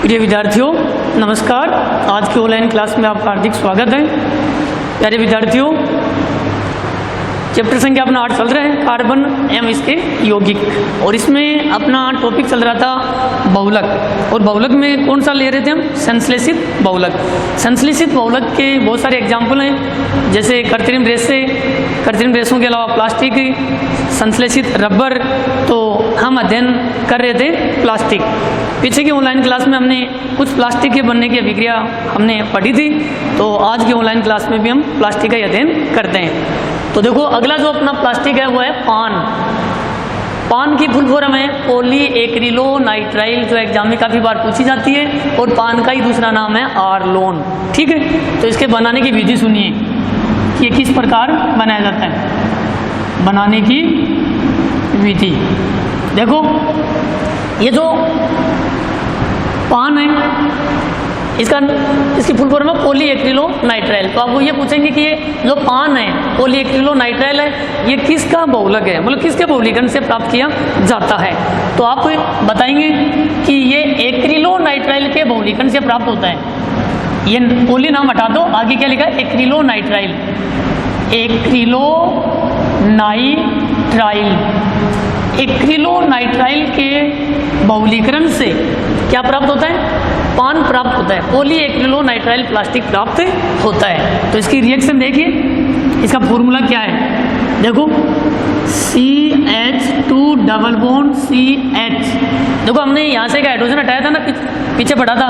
प्रिय विद्यार्थियों नमस्कार। आज की ऑनलाइन क्लास में आपका हार्दिक स्वागत है। प्यारे विद्यार्थियों, चैप्टर संख्या अपना 8 चल रहे हैं, कार्बन एवं इसके यौगिक, और इसमें अपना टॉपिक चल रहा था बहुलक। और बहुलक में कौन सा ले रहे थे हम? संश्लेषित बहुलक। संश्लेषित बहुलक के बहुत सारे एग्जाम्पल हैं, जैसे कृत्रिम रेशे, कृत्रिम रेशों के अलावा प्लास्टिक, संश्लेषित रबर। तो हम अध्ययन कर रहे थे प्लास्टिक। पीछे की ऑनलाइन क्लास में हमने कुछ प्लास्टिक के बनने की अभिक्रिया हमने पढ़ी थी, तो आज की ऑनलाइन क्लास में भी हम प्लास्टिक का अध्ययन करते हैं। तो देखो, अगला जो अपना प्लास्टिक है वो है पान। पान की फुल फॉर्म है पॉलीएक्रिलोनाइट्राइल, जो एग्जाम में काफ़ी बार पूछी जाती है, और पान का ही दूसरा नाम है आरलोन। ठीक है, तो इसके बनाने की विधि सुनिए कि ये किस प्रकार बनाया जाता है। बनाने की विधि देखो, ये जो पान है इसकी फुल फॉर्म है पॉलीएक्रिलोनाइट्राइल। तो आपको ये पूछेंगे कि ये जो पान है पॉलीएक्रिलोनाइट्राइल है, ये किसका बहुलक है, मतलब किसके बहुलीकरण से प्राप्त किया जाता है। तो आप बताएंगे कि ये एक्रिलोनाइट्राइल के बहुलीकरण से प्राप्त होता है। ये पॉली नाम हटा दो, आगे क्या लिखा है? एक्रिलोनाइट्राइल। एक्रिलोनाइट्राइल के बहुलीकरण से क्या प्राप्त होता है? पान प्राप्त होता है। पॉलीएक्रिलोनाइट्राइल प्लास्टिक प्राप्त होता है। तो इसकी रिएक्शन देखिए, इसका फॉर्मूला क्या है? देखो, CH2 डबल बॉन्ड CH। देखो, हमने यहाँ से एक हाइड्रोजन हटाया था ना, पीछे पढ़ा था,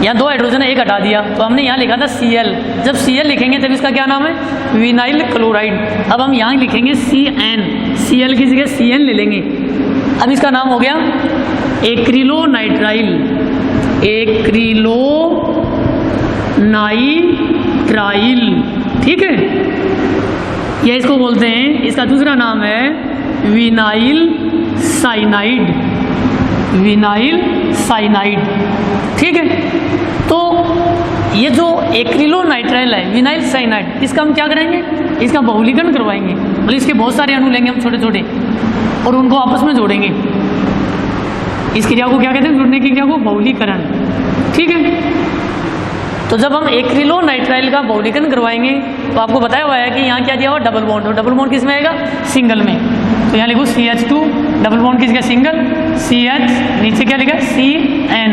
यहाँ 2 हाइड्रोजन एक हटा दिया, तो हमने यहाँ लिखा था Cl। जब Cl लिखेंगे तब इसका क्या नाम है? Vinyl chloride. अब हम यहाँ लिखेंगे CN, Cl की जगह CN ले लेंगे। अब इसका नाम हो गया एक्रिलोनाइट्राइल। ठीक है, यह इसको बोलते हैं, इसका दूसरा नाम है विनाइल साइनाइड। ठीक है, तो ये जो एक्रिलोनाइट्राइल है, विनाइल साइनाइड, इसका हम क्या करेंगे? इसका बहुलीकरण करवाएंगे। मतलब इसके बहुत सारे अणु लेंगे हम छोटे छोटे, और उनको आपस में जोड़ेंगे। इस क्रिया को क्या कहते हैं? जुड़ने की क्रिया को बहुलीकरण। ठीक है, तो जब हम एक्रिलोनाइट्राइल का बहुलीकरण करवाएंगे तो आपको बताया हुआ है कि यहाँ क्या दिया हुआ? Double bond. और डबल बॉन्ड किस में आएगा? सिंगल में। तो यहाँ लिखो CH2 डबल बॉन्ड किसका? सिंगल। CH, नीचे क्या लिखा? CN।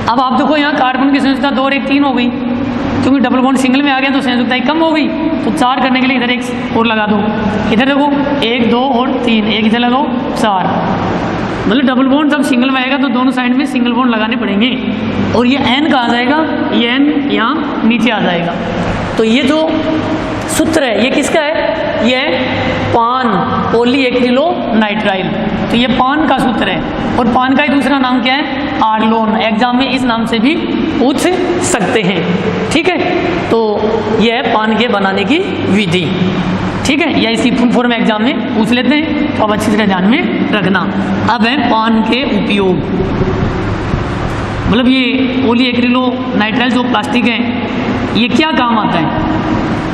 अब आप देखो, यहाँ कार्बन की संयुक्ता 2 और 1 3 हो गई, क्योंकि डबल बॉन्ड सिंगल में आ गया तो संयुक्ता कम हो गई। तो 4 करने के लिए इधर 1 और लगा दो। इधर देखो 1 2 और 3, 1 इधर लगाओ 4। मतलब डबल बॉन्ड जब सिंगल में आएगा तो दोनों साइड में सिंगल बॉन्ड लगाने पड़ेंगे। और ये N कहाँ जाएगा? ये N यहाँ नीचे आ जाएगा। तो ये जो सूत्र है ये किसका है? ये पान, पॉलीएक्रिलोनाइट्राइल। तो ये पान का सूत्र है, और पान का ही दूसरा नाम क्या है? आरलोन। एग्जाम में इस नाम से भी पूछ सकते हैं। ठीक है, तो यह है पान के बनाने की विधि। ठीक है, या इसी फुल फॉर्म एग्जाम में पूछ लेते हैं, तो अब अच्छी तरह ध्यान में रखना। अब है पान के उपयोग। मतलब ये पॉलीएक्रिलोनाइट्राइल जो प्लास्टिक है, ये क्या काम आता है?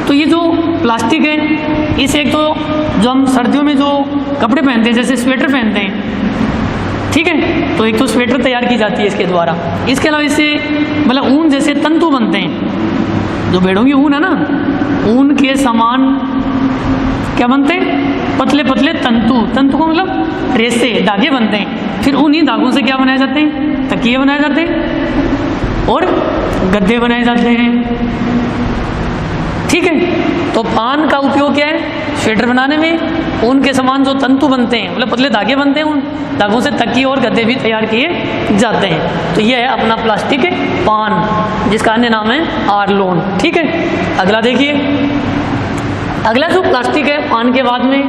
तो ये जो प्लास्टिक है, इसे एक तो जो हम सर्दियों में जो कपड़े पहनते हैं, जैसे स्वेटर पहनते हैं, ठीक है, तो एक तो स्वेटर तैयार की जाती है इसके द्वारा। इसके अलावा इससे मतलब ऊन जैसे तंतु बनते हैं, जो भेड़ों की ऊन है ना, ऊन के समान क्या बनते हैं? पतले पतले तंतु को मतलब रेशे, धागे बनते हैं। फिर उन्हीं धागों से क्या बनाए जाते हैं? तकिए बनाए जाते हैं और गद्दे बनाए जाते हैं। ठीक है, तो पान का उपयोग क्या है? स्वेटर बनाने में। ऊन के समान जो तंतु बनते हैं, मतलब पतले धागे बनते हैं, उन धागों से तकिए और गद्दे भी तैयार किए जाते हैं। तो यह है अपना प्लास्टिक पान, जिसका अन्य नाम है आरलोन। ठीक है, अगला देखिए। अगला जो प्लास्टिक है पान के बाद में,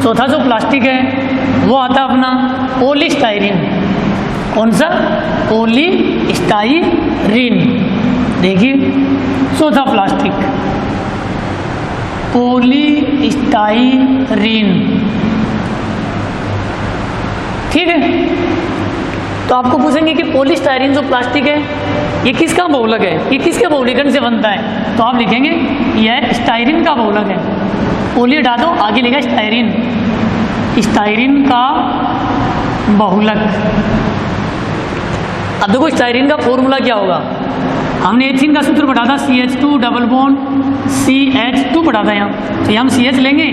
चौथा जो प्लास्टिक है वो आता है अपना पॉलीस्टाइरीन। कौन सा? पॉलीस्टाइरीन। देखिए, चौथा प्लास्टिक पॉलीस्टाइरीन। ठीक है, तो आपको पूछेंगे कि पॉलीस्टाइरीन जो प्लास्टिक है ये किसका बहुलक है? ये किसके बहुलीकरण से बनता है? तो आप लिखेंगे यह स्टाइरीन का बहुलक है। पॉली हटा दो, आगे लिखा स्टाइरीन। स्टाइरीन का बहुलक। अब देखो स्टाइरिन का फॉर्मूला क्या होगा। हमने एथिन का सूत्र पढ़ा था CH2 डबल बॉन्ड CH2 पढ़ा था यहाँ, तो यहाँ हम CH लेंगे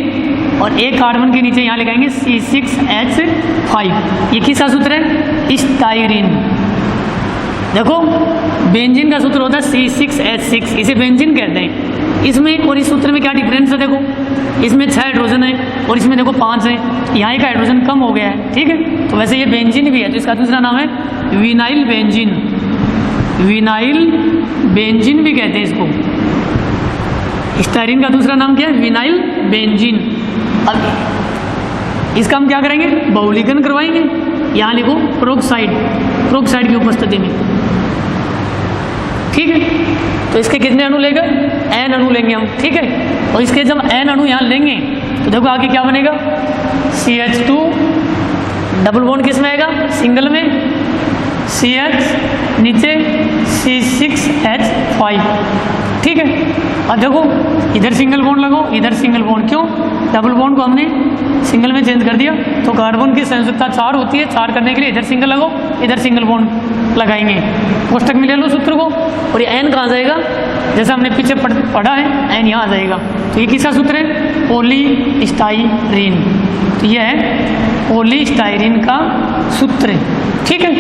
और एक कार्बन के नीचे यहाँ लगाएंगे C6H5। ये किसका सूत्र है? स्टाइरिन। देखो बेंजीन का सूत्र होता है C6H6, इसे बेंजीन कहते हैं। इसमें और इस सूत्र में क्या डिफरेंस है? देखो इसमें 6 हाइड्रोजन है और इसमें देखो 5 है, यहाँ एक हाइड्रोजन कम हो गया है, ठीक है। तो वैसे ये बेंजीन भी है, तो इसका दूसरा नाम है विनाइल बेंजीन। विनाइल बेंजीन भी कहते हैं इसको। स्टाइरिन का दूसरा नाम क्या है? Vinyl benzene. अब इसका हम क्या करेंगे? बहुलीकरण करवाएंगे। यहाँ लिखो प्रोक्साइड, प्रोक्साइड की उपस्थिति में, ठीक है। तो इसके कितने अणु लेंगे? N अणु लेंगे हम, ठीक है। और इसके जब N अणु यहाँ लेंगे तो देखो आगे क्या बनेगा? CH2 डबल बॉन्ड किस में आएगा? सिंगल में, CH नीचे C6H5, ठीक है। अब देखो इधर सिंगल बॉन्ड लगाओ, इधर सिंगल बॉन्ड, क्यों? डबल बॉन्ड को हमने सिंगल में चेंज कर दिया, तो कार्बन की संयुक्तता 4 होती है, 4 करने के लिए इधर सिंगल लगाओ, इधर सिंगल बॉन्ड लगाएंगे। कोष्टक में ले लो सूत्र को, और ये N कहाँ जाएगा? जैसा हमने पीछे पढ़ा है N यहाँ आ जाएगा। तो ये किसका सूत्र है? पॉलीस्टाइरीन। तो यह है पॉलीस्टाइरीन का सूत्र, ठीक है।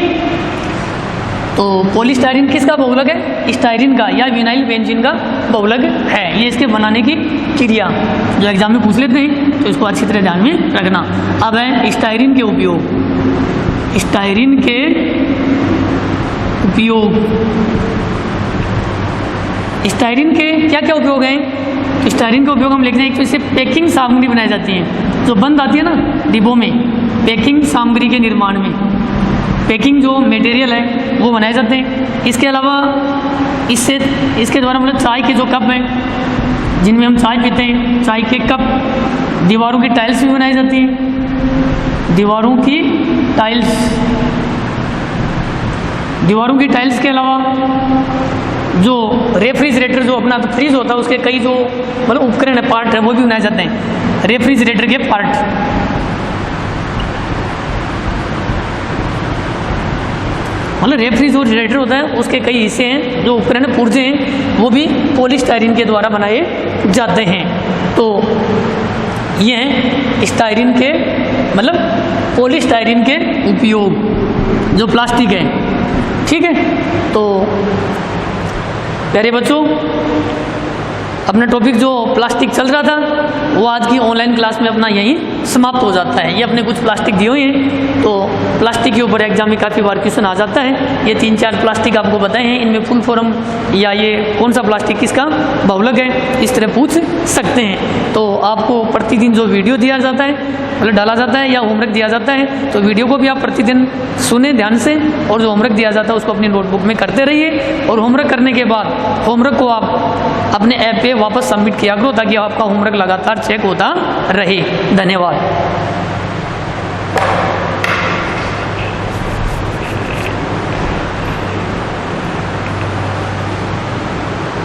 तो पॉलीस्टाइरीन किसका बहुलक है? स्टाइरिन का या विनाइल बेंजीन का बहुलक है। ये इसके बनाने की क्रिया जो एग्जाम में पूछ लेते हैं, तो इसको अच्छी तरह ध्यान में रखना। अब है स्टाइरिन के उपयोग। स्टाइरिन के उपयोग, स्टाइरिन के क्या क्या उपयोग हैं? स्टाइरिन का उपयोग हम लिखते हैं, एक तो इससे पैकिंग सामग्री बनाई जाती है, जो बंद आती है ना डिब्बों में, पैकिंग सामग्री के निर्माण में पैकिंग जो मटेरियल है वो बनाए जाते हैं। इसके अलावा इसके द्वारा मतलब चाय के जो कप हैं जिनमें हम चाय पीते हैं, चाय के कप, दीवारों की टाइल्स भी बनाई जाती हैं। दीवारों की टाइल्स के अलावा जो रेफ्रिजरेटर जो अपना तो फ्रीज होता है उसके कई जो मतलब उपकरण है, पार्ट है, वो भी बनाए जाते हैं, रेफ्रिजरेटर के पार्ट। मतलब रेफ्रिजरेटर होता है उसके कई हिस्से हैं, जो उपकरण पुर्जे हैं, वो भी पॉलीस्टाइरीन के द्वारा बनाए जाते हैं। तो ये हैं स्टाइरीन के मतलब पॉलीस्टाइरीन के उपयोग जो प्लास्टिक है, ठीक है। तो प्यारे बच्चों, अपना टॉपिक जो प्लास्टिक चल रहा था वो आज की ऑनलाइन क्लास में अपना यहीं समाप्त हो जाता है। ये अपने कुछ प्लास्टिक दिए हुए हैं, तो प्लास्टिक के ऊपर एग्जाम में काफ़ी बार क्वेश्चन आ जाता है। ये 3-4 प्लास्टिक आपको बताए हैं, इनमें फुल फॉर्म या ये कौन सा प्लास्टिक किसका बहुलक है, इस तरह पूछ सकते हैं। तो आपको प्रतिदिन जो वीडियो दिया जाता है मतलब डाला जाता है या होमवर्क दिया जाता है, तो वीडियो को भी आप प्रतिदिन सुने ध्यान से, और जो होमवर्क दिया जाता है उसको अपनी नोटबुक में करते रहिए। और होमवर्क करने के बाद होमवर्क को आप अपने ऐप पे वापस सबमिट किया करो, ताकि आपका होमवर्क लगातार चेक होता रहे। धन्यवाद।